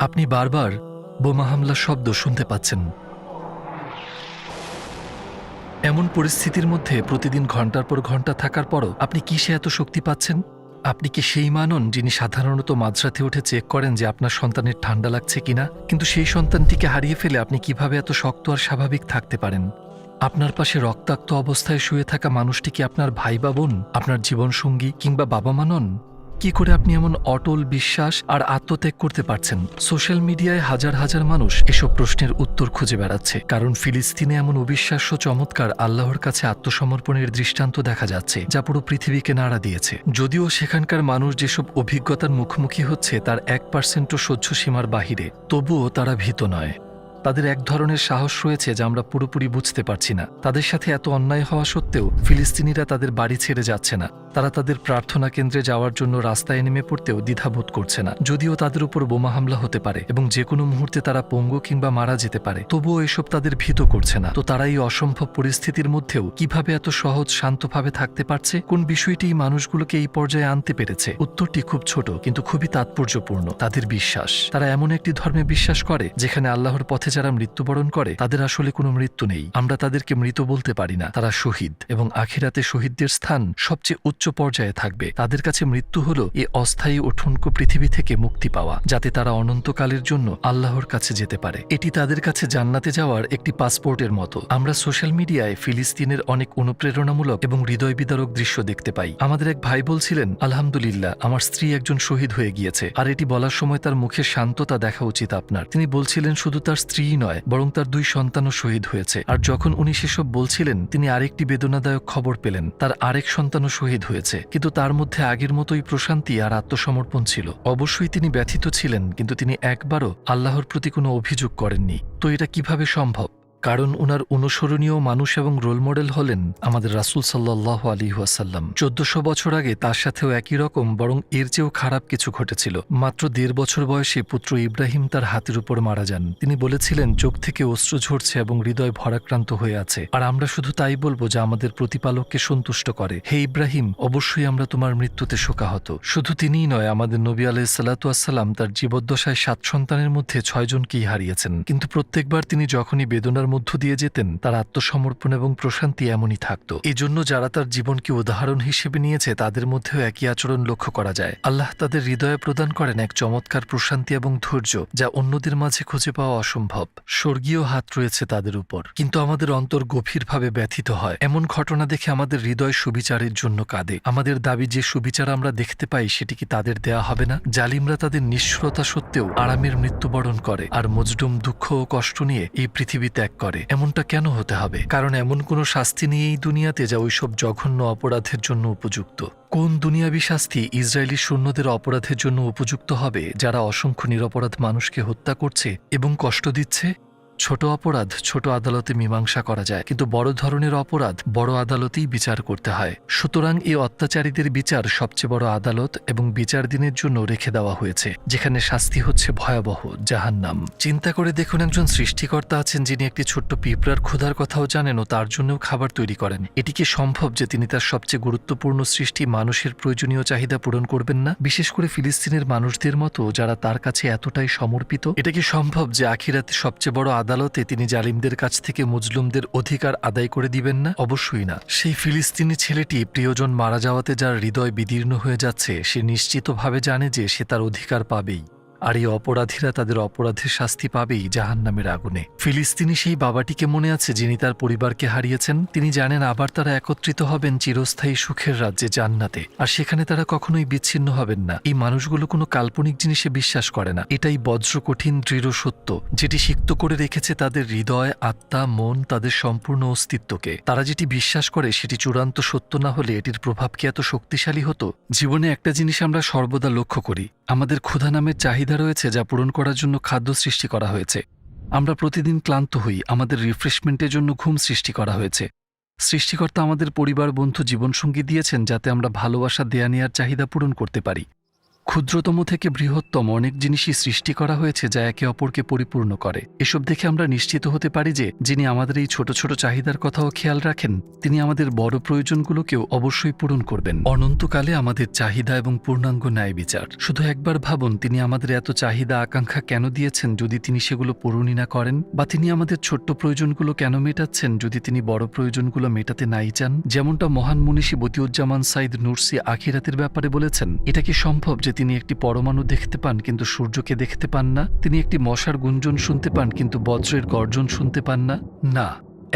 আপনি বারবার বোমা হামলার শব্দ শুনতে পাচ্ছেন। এমন পরিস্থিতির মধ্যে প্রতিদিন ঘন্টার পর ঘন্টা থাকার পরও আপনি কিসে এত শক্তি পাচ্ছেন? আপনি কি সেই মানুষ যিনি সাধারণত মাঝরাতে উঠে চেক করেন যে আপনার সন্তানের ঠান্ডা লাগছে কিনা? কিন্তু সেই সন্তানটিকে হারিয়ে ফেলে আপনি কিভাবে এত শক্ত আর স্বাভাবিক থাকতে পারেন? আপনার পাশে রক্তাক্ত অবস্থায় শুয়ে থাকা মানুষটি কি আপনার ভাই বা বোন, আপনার জীবনসঙ্গী কিংবা বাবা মা নন? কি করে আপনি এমন অটল বিশ্বাস আর আত্মত্যাগ করতে পারছেন? সোশ্যাল মিডিয়ায় হাজার হাজার মানুষ এসব প্রশ্নের উত্তর খুঁজে বেড়াচ্ছে, কারণ ফিলিস্তিনে এমন অবিশ্বাস্য চমৎকার আল্লাহর কাছে আত্মসমর্পণের দৃষ্টান্ত দেখা যাচ্ছে যা পুরো পৃথিবীকে নাড়া দিয়েছে। যদিও সেখানকার মানুষ যেসব অভিজ্ঞতার মুখোমুখি হচ্ছে তার 1%ও সহ্য সীমার বাহিরে, তবুও তারা ভীত নয়। তাদের এক ধরনের সাহস রয়েছে যা আমরা পুরোপুরি বুঝতে পারছি না। তাদের সাথে এত অন্যায় হওয়া সত্ত্বেও ফিলিস্তিনিরা তাদের বাড়ি ছেড়ে যাচ্ছে না। তারা তাদের প্রার্থনা কেন্দ্রে যাওয়ার জন্য রাস্তায় নেমে পড়তেও দ্বিধাবোধ করছে না। যদিও তাদের উপর বোমা হামলা হতে পারে এবং যে কোনো মুহূর্তে তারা পঙ্গু কিংবা মারা যেতে পারে, তবুও এসব তাদের ভীত করছে না। তো তারা এই অসম্ভব পরিস্থিতির মধ্যেও কিভাবে এত সহজ শান্তভাবে থাকতে পারছে? কোন বিষয়টি এই মানুষগুলোকে এই পর্যায়ে আনতে পেরেছে? উত্তরটি খুব ছোট কিন্তু খুবই তাৎপর্যপূর্ণ। তাদের বিশ্বাস। তারা এমন একটি ধর্মে বিশ্বাস করে যেখানে আল্লাহর পথে যারা মৃত্যুবরণ করে তাদের আসলে কোনো মৃত্যু নেই। আমরা তাদেরকে মৃত বলতে পারি না, তারা শহীদ, এবং আখিরাতে শহীদদের স্থান সবচেয়ে উচ্চ পর্যায়ে থাকবে। তাদের কাছে মৃত্যু হলো এই অস্থায়ী ও ঠুনকো পৃথিবী থেকে মুক্তি পাওয়া, যাতে তারা অনন্তকালের জন্য আল্লাহর কাছে যেতে পারে। এটি তাদের কাছে জান্নাতে যাওয়ার একটি পাসপোর্টের মতো। আমরা সোশ্যাল মিডিয়ায় ফিলিস্তিনের অনেক অনুপ্রেরণামূলক এবং হৃদয় বিদারক দৃশ্য দেখতে পাই। আমাদের এক ভাই বলছিলেন, আলহামদুলিল্লাহ, আমার স্ত্রী একজন শহীদ হয়ে গিয়েছে। আর এটি বলার সময় তার মুখে শান্ততা দেখা উচিত আপনার। তিনি বলছিলেন শুধু তার স্ত্রী নয়, বরং তার 2 সন্তানও শহীদ হয়েছে। আর যখন উনি সেসব বলছিলেন, তিনি আরেকটি বেদনাদায়ক খবর পেলেন, তার আরেক সন্তানও শহীদ হয়েছে। কিন্তু তার মধ্যে আগের মতোই প্রশান্তি আর আত্মসমর্পণ ছিল। অবশ্যই তিনি ব্যথিত ছিলেন, কিন্তু তিনি একবারও আল্লাহর প্রতি কোনো অভিযোগ করেননি। তো এটা কিভাবে সম্ভব? কারণ উনার অনুসরণীয় মানুষ এবং রোল মডেল হলেন আমাদের রাসূল সাল্লাল্লাহু আলাইহি ওয়াসাল্লাম। 1400 বছর আগে তার সাথেও একই রকম, বরং এর চেয়েও খারাপ কিছু ঘটেছিল। মাত্র 1.5 বছর বয়সে পুত্র ইব্রাহিম তার হাতির উপর মারা যান। তিনি বলেছিলেন চোখ থেকে অশ্রু ঝরছে এবং হৃদয় ভরাক্রান্ত হয়ে আছে। আর আমরা শুধু তাই বলবো যা আমাদের প্রতিপালককে সন্তুষ্ট করে। হে ইব্রাহিম, অবশ্যই আমরা তোমার মৃত্যুতে শোকাহত। শুধু তিনিই নয়, আমাদের নবী আলাইহিস সালাতু ওয়াস সালাম তার জীবদ্দশায় 7 সন্তানের মধ্যে 6 জনকেই হারিয়েছেন। কিন্তু প্রত্যেকবার তিনি যখনই বেদনার মধ্য দিয়ে যেতেন, তার আত্মসমর্পণ এবং প্রশান্তি এমনই থাকত। এজন্য যারা তার জীবনকে উদাহরণ হিসেবে নিয়েছে তাদের মধ্যেও একই আচরণ লক্ষ্য করা যায়। আল্লাহ তাদের হৃদয়ে প্রদান করেন এক চমৎকার প্রশান্তি এবং ধৈর্য যা অন্যদের মাঝে খুঁজে পাওয়া অসম্ভব। স্বর্গীয় হাত রয়েছে তাদের উপর, কিন্তু আমাদের অন্তর গভীরভাবে ব্যথিত হয়। এমন ঘটনা দেখে আমাদের হৃদয় সুবিচারের জন্য কাঁদে। আমাদের দাবি যে সুবিচার আমরা দেখতে পাই সেটি কি তাদের দেয়া হবে না? জালিমরা তাদের নিষ্ঠুরতা সত্ত্বেও আরামের মৃত্যুবরণ করে, আর মজলুম দুঃখ ও কষ্ট নিয়ে এই পৃথিবী ত্যাগ করে। এমনটা কেন হতে হবে? কারণ এমন কোনো শাস্তি নেই এই দুনিয়াতে যা ওইসব জঘন্য অপরাধের জন্য উপযুক্ত। কোন দুনিয়াবী শাস্তি ইসরায়েলি সৈন্যদের অপরাধের জন্য উপযুক্ত হবে যারা অসংখ্য নিরপরাধ মানুষকে হত্যা করছে এবং কষ্ট দিচ্ছে? ছোট অপরাধ ছোট আদালতে মীমাংসা করা যায়, কিন্তু বড় ধরনের অপরাধ বড় আদালতেই বিচার করতে হয়। সুতরাং এই অত্যাচারীদের বিচার সবচেয়ে বড় আদালত এবং বিচার দিনের জন্য রেখে দেওয়া হয়েছে, যেখানে শাস্তি হচ্ছে ভয়াবহ জাহান্নাম। চিন্তা করে দেখুন, একজন সৃষ্টিকর্তা আছেন যিনি একটি ছোট্ট পিঁপড়ার ক্ষুধার কথাও জানেন ও তার জন্যও খাবার তৈরি করেন। এটি কি সম্ভব যে তিনি তার সবচেয়ে গুরুত্বপূর্ণ সৃষ্টি মানুষের প্রয়োজনীয় চাহিদা পূরণ করবেন না? বিশেষ করে ফিলিস্তিনের মানুষদের মতো যারা তার কাছে এতটাই সমর্পিত। এটা কি সম্ভব যে আখিরাতে সবচেয়ে বড় আদালতে তিনি জালিমদের কাছ থেকে মুজলুমদের অধিকার আদায় করে দিবেন না? অবশ্যই না। সেই ফিলিস্তিনি ছেলেটি প্রিয়জন মারা যাওয়াতে যার হৃদয় বিদীর্ণ হয়ে যাচ্ছে, সে নিশ্চিতভাবে জানে যে সে তার অধিকার পাবেই। আর এই অপরাধীরা তাদের অপরাধের শাস্তি পাবেই জাহান্নামের আগুনে। ফিলিস্তিনি সেই বাবাটিকে মনে আছে যিনি তার পরিবারকে হারিয়েছেন। তিনি জানেন আবার তারা একত্রিত হবেন চিরস্থায়ী সুখের রাজ্যে জান্নাতে, আর সেখানে তারা কখনোই বিচ্ছিন্ন হবেন না। এই মানুষগুলো কোনো কাল্পনিক জিনিসে বিশ্বাস করে না। এটাই বজ্র কঠিন দৃঢ় সত্য যেটি সিক্ত করে রেখেছে তাদের হৃদয়, আত্মা, মন, তাদের সম্পূর্ণ অস্তিত্বকে। তারা যেটি বিশ্বাস করে সেটি চূড়ান্ত সত্য না হলে এটির প্রভাব কি এত শক্তিশালী হতো? জীবনে একটা জিনিস আমরা সর্বদা লক্ষ্য করি, আমাদের ক্ষুধা নামের চাহিদা রয়েছে যা পূরণ করার জন্য খাদ্য সৃষ্টি করা হয়েছে। আমরা প্রতিদিন ক্লান্ত হই, আমাদের রিফ্রেশমেন্টের জন্য ঘুম সৃষ্টি করা হয়েছে। সৃষ্টিকর্তা আমাদের পরিবার, বন্ধু, জীবনসঙ্গী দিয়েছেন যাতে আমরা ভালোবাসা, দেয়া নেয়ার চাহিদা পূরণ করতে পারি। ক্ষুদ্রতম থেকে বৃহত্তম অনেক জিনিসই সৃষ্টি করা হয়েছে যা একে অপরকে পরিপূর্ণ করে। এসব দেখে আমরা নিশ্চিত হতে পারি যে যিনি আমাদের এই ছোট ছোট চাহিদার কথাও খেয়াল রাখেন, তিনি আমাদের বড় প্রয়োজনগুলোকেও অবশ্যই পূরণ করবেন। অনন্তকালে আমাদের চাহিদা এবং পূর্ণাঙ্গ ন্যায় বিচার। শুধু একবার ভাবুন, তিনি আমাদের এত চাহিদা আকাঙ্ক্ষা কেন দিয়েছেন যদি তিনি সেগুলো পূরণই না করেন, বা তিনি আমাদের ছোট্ট প্রয়োজনগুলো কেন মেটাচ্ছেন যদি তিনি বড় প্রয়োজনগুলো মেটাতে নাই চান। যেমনটা মহান মনীষী বদিউজ্জামান সাইদ নুরসি আখিরাতের ব্যাপারে বলেছেন, এটা কি সম্ভব যে তিনি একটি পরমাণু দেখতে পান কিন্তু সূর্যকে দেখতে পান না? তিনি একটি মশার গুঞ্জন শুনতে পান কিন্তু বজ্রের গর্জন শুনতে পান না? না,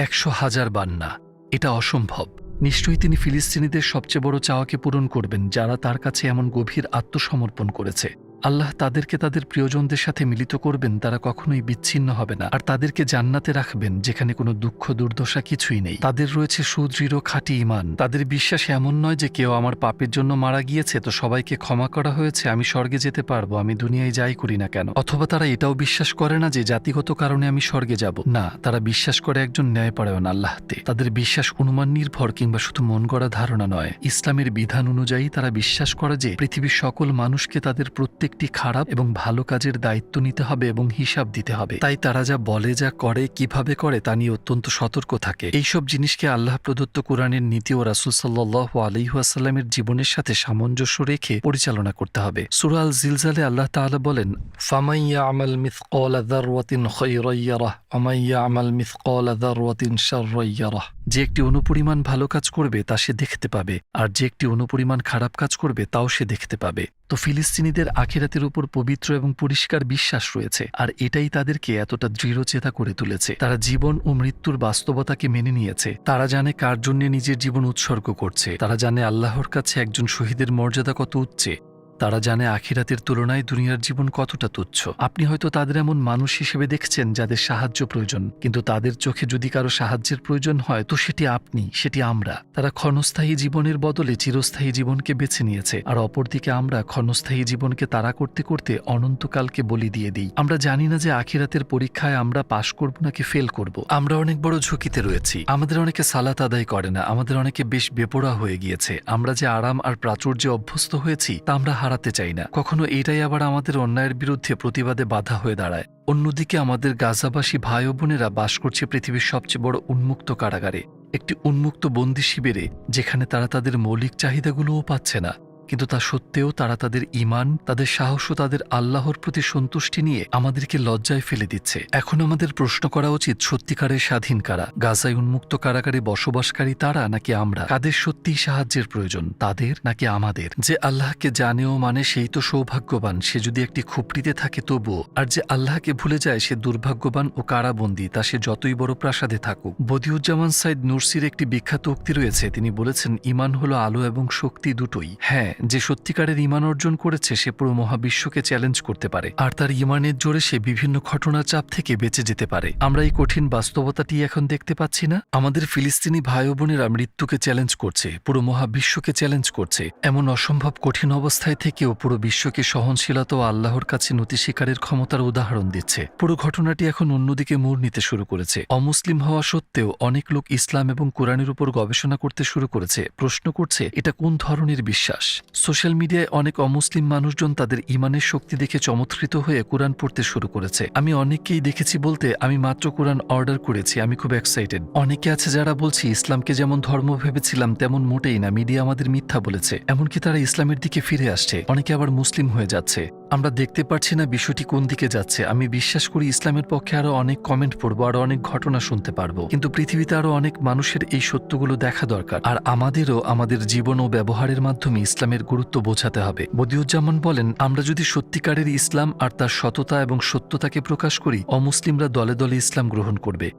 100,000 বার না, এটা অসম্ভব। নিশ্চয়ই তিনি ফিলিস্তিনিদের সবচেয়ে বড় চাওয়াকে পূরণ করবেন, যারা তার কাছে এমন গভীর আত্মসমর্পণ করেছে। আল্লাহ তাদেরকে তাদের প্রিয়জনদের সাথে মিলিত করবেন, তারা কখনোই বিচ্ছিন্ন হবে না, আর তাদেরকে জান্নাতে রাখবেন যেখানে কোনো দুঃখ দুর্দশা কিছুই নেই। তাদের রয়েছে সুদৃঢ় খাঁটি ঈমান। তাদের বিশ্বাস এমন নয় যে কেউ আমার পাপের জন্য মারা গিয়েছে তো সবাইকে ক্ষমা করা হয়েছে, আমি স্বর্গে যেতে পারবো, আমি দুনিয়ায় যাই করি না কেন। অথবা তারা এটাও বিশ্বাস করে না যে জাতিগত কারণে আমি স্বর্গে যাব। না, তারা বিশ্বাস করে একজন ন্যায়পরায়ণ আল্লাহতে। তাদের বিশ্বাস অনুমান নির্ভর কিংবা শুধু মন গড়া ধারণা নয়। ইসলামের বিধান অনুযায়ী তারা বিশ্বাস করে যে পৃথিবীর সকল মানুষকে তাদের প্রত্যেকটি খারাপ এবং ভালো কাজের দায়িত্ব নিতে হবে এবং হিসাব দিতে হবে। তাই তারা যা বলে, যা করে, কিভাবে করে তা নিয়ে অত্যন্ত সতর্ক থাকে। এইসব জিনিসকে আল্লাহ প্রদত্ত কোরআনের নীতি ও রাসূল সাল্লাল্লাহু আলাইহি ওয়াসাল্লামের জীবনের সাথে সামঞ্জস্য রেখে পরিচালনা করতে হবে। সূরা আল জিলজালে আল্লাহ তাআলা বলেন, ফামান ইয়ামাল মিসকালা যাররাতিন খায়রান ইয়ারাহ ওয়া মান ইয়ামাল মিসকালা যাররাতিন শাররান ইয়ারাহ। যে একটি অনুপরিমাণ ভালো কাজ করবে তা সে দেখতে পাবে, আর যে একটি অনুপরিমাণ খারাপ কাজ করবে তাও সে দেখতে পাবে। তো ফিলিস্তিনিদের আখিরাতের উপর পবিত্র এবং পরিষ্কার বিশ্বাস রয়েছে, আর এটাই তাদেরকে এতটা দৃঢ়চেতা করে তুলেছে। তারা জীবন ও মৃত্যুর বাস্তবতাকে মেনে নিয়েছে। তারা জানে কার জন্য নিজের জীবন উৎসর্গ করছে। তারা জানে আল্লাহর কাছে একজন শহীদের মর্যাদা কত উচ্চে। তারা জানে আখিরাতের তুলনায় দুনিয়ার জীবন কতটা তুচ্ছ। আপনি হয়তো তাদের এমন মানুষ হিসেবে দেখছেন যাদের সাহায্য প্রয়োজন, কিন্তু তাদের চোখে যদি কারো সাহায্যের প্রয়োজন হয় তো সেটি আপনি, সেটি আমরা। তারা ক্ষণস্থায়ী জীবনের বদলে চিরস্থায়ী জীবনকে বেছে নিয়েছে, আর অপরদিকে আমরা ক্ষণস্থায়ী জীবনকে তাড়া করতে করতে অনন্তকালকে বলি দিয়ে দিই। আমরা জানি না যে আখিরাতের পরীক্ষায় আমরা পাশ করব নাকি ফেল করব। আমরা অনেক বড় ঝুঁকিতে রয়েছি। আমাদের অনেকে সালাত আদায় করে না, আমাদের অনেকে বেশ বেপরোয়া হয়ে গিয়েছে। আমরা যে আরাম আর প্রাচুর্যে অভ্যস্ত হয়েছি তা আমরা হারাতে চাই না। কখনো এটাই আবার আমাদের অন্যায়ের বিরুদ্ধে প্রতিবাদে বাধা হয়ে দাঁড়ায়। অন্যদিকে আমাদের গাজাবাসী ভাই ও বোনেরা বাস করছে পৃথিবীর সবচেয়ে বড় উন্মুক্ত কারাগারে, একটি উন্মুক্ত বন্দি শিবিরে, যেখানে তারা তাদের মৌলিক চাহিদাগুলোও পাচ্ছে না। কিন্তু তা সত্ত্বেও তারা তাদের ঈমান, তাদের সাহস ও তাদের আল্লাহর প্রতি সন্তুষ্টি নিয়ে আমাদেরকে লজ্জায় ফেলে দিচ্ছে। এখন আমাদের প্রশ্ন করা উচিত, সত্যিকারের স্বাধীন কারা? গাজায় উন্মুক্ত কারাগারে বসবাসকারী তারা নাকি আমরা? কাদের সত্যিই সাহায্যের প্রয়োজন, তাদের নাকি আমাদের? যে আল্লাহকে জানে ও মানে সেই তো সৌভাগ্যবান, সে যদি একটি খুপড়িতে থাকে তবুও। আর যে আল্লাহকে ভুলে যায় সে দুর্ভাগ্যবান ও কারাবন্দী, তা সে যতই বড় প্রাসাদে থাকুক। বদিউজ্জামান সাইদ নুরসির একটি বিখ্যাত উক্তি রয়েছে। তিনি বলেছেন, ঈমান হলো আলো এবং শক্তি দুটোই। হ্যাঁ, যে সত্যিকারের ঈমান অর্জন করেছে সে পুরো মহাবিশ্বকে চ্যালেঞ্জ করতে পারে, আর তার ঈমানের জোরে সে বিভিন্ন ঘটনার চাপ থেকে বেঁচে যেতে পারে। আমরা এই কঠিন বাস্তবতাটি এখন দেখতে পাচ্ছি না? আমাদের ফিলিস্তিনি ভাই ও বোনেরা মৃত্যুকে চ্যালেঞ্জ করছে, পুরো মহাবিশ্বকে চ্যালেঞ্জ করছে। এমন অসম্ভব কঠিন অবস্থায় থেকেও পুরো বিশ্বকে সহনশীলতা ও আল্লাহর কাছে নতি স্বীকারের ক্ষমতার উদাহরণ দিচ্ছে। পুরো ঘটনাটি এখন অন্যদিকে মোড় নিতে শুরু করেছে। অমুসলিম হওয়া সত্ত্বেও অনেক লোক ইসলাম এবং কোরআনের উপর গবেষণা করতে শুরু করেছে। প্রশ্ন করছে, এটা কোন ধরনের বিশ্বাস? সোশ্যাল মিডিয়ায় অনেক অমুসলিম মানুষজন তাদের ঈমানের শক্তি দেখে চমৎকৃত হয়ে কোরআন পড়তে শুরু করেছে। আমি অনেককেই দেখেছি বলতে, আমি মাত্র কোরআন অর্ডার করেছি, আমি খুব এক্সাইটেড। অনেকে আছে যারা বলছি, ইসলামকে যেমন ধর্ম ভেবেছিলাম তেমন মোটেই না, মিডিয়া আমাদের মিথ্যা বলেছে। এমনকি তারা ইসলামের দিকে ফিরে আসছে, অনেকে আবার মুসলিম হয়ে যাচ্ছে। আমরা দেখতে পারছি না বিষয়টি কোন দিকে যাচ্ছে। আমি বিশ্বাস করি ইসলামের পক্ষে আরো অনেক কমেন্ট পড়বো, আরো অনেক ঘটনা শুনতে পারবো, কিন্তু পৃথিবীতে আরো অনেক মানুষের এই সত্যগুলো দেখা দরকার। আর আমাদেরও আমাদের জীবন ও ব্যবহারের মাধ্যমে ইসলামের গুরুত্ব বোঝাতে হবে। বদিউজ্জামান বলেন, আমরা যদি সত্যিকারের ইসলাম আর তার সততা এবং সত্যতাকে প্রকাশ করি, অমুসলিমরা দলে দলে ইসলাম গ্রহণ করবে।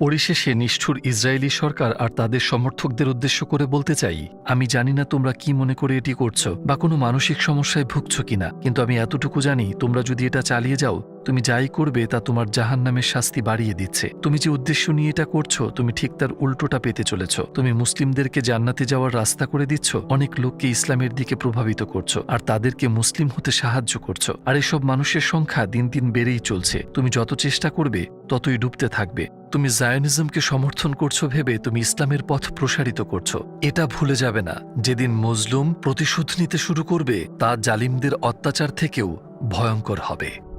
পরিশেষে নিষ্ঠুর ইসরায়েলি সরকার আর তাদের সমর্থকদের উদ্দেশ্য করে বলতে চাই, আমি জানি না তোমরা কি মনে করে এটি করছো বা কোনো মানসিক সমস্যায় ভুগছো কিনা, কিন্তু আমি এতটুকু জানি, তোমরা যদি এটা চালিয়ে যাও, তুমি যাই করবে তা তোমার জাহান্নামের শাস্তি বাড়িয়ে দিচ্ছে। তুমি যে উদ্দেশ্য নিয়ে এটা করছো, তুমি ঠিক তার উল্টোটা পেতে চলেছ। তুমি মুসলিমদেরকে জান্নাতে যাওয়ার রাস্তা করে দিচ্ছ, অনেক লোককে ইসলামের দিকে প্রভাবিত করছো, আর তাদেরকে মুসলিম হতে সাহায্য করছো। আর এসব মানুষের সংখ্যা দিন দিন বেড়েই চলছে। তুমি যত চেষ্টা করবে ততই ডুবতে থাকবে। তুমি জায়নিজমকে সমর্থন করছো ভেবে তুমি ইসলামের পথ প্রসারিত করছো। এটা ভুলে যাবে না, যেদিন মজলুম প্রতিশোধ নিতে শুরু করবে তা জালিমদের অত্যাচার থেকেও ভয়ঙ্কর হবে।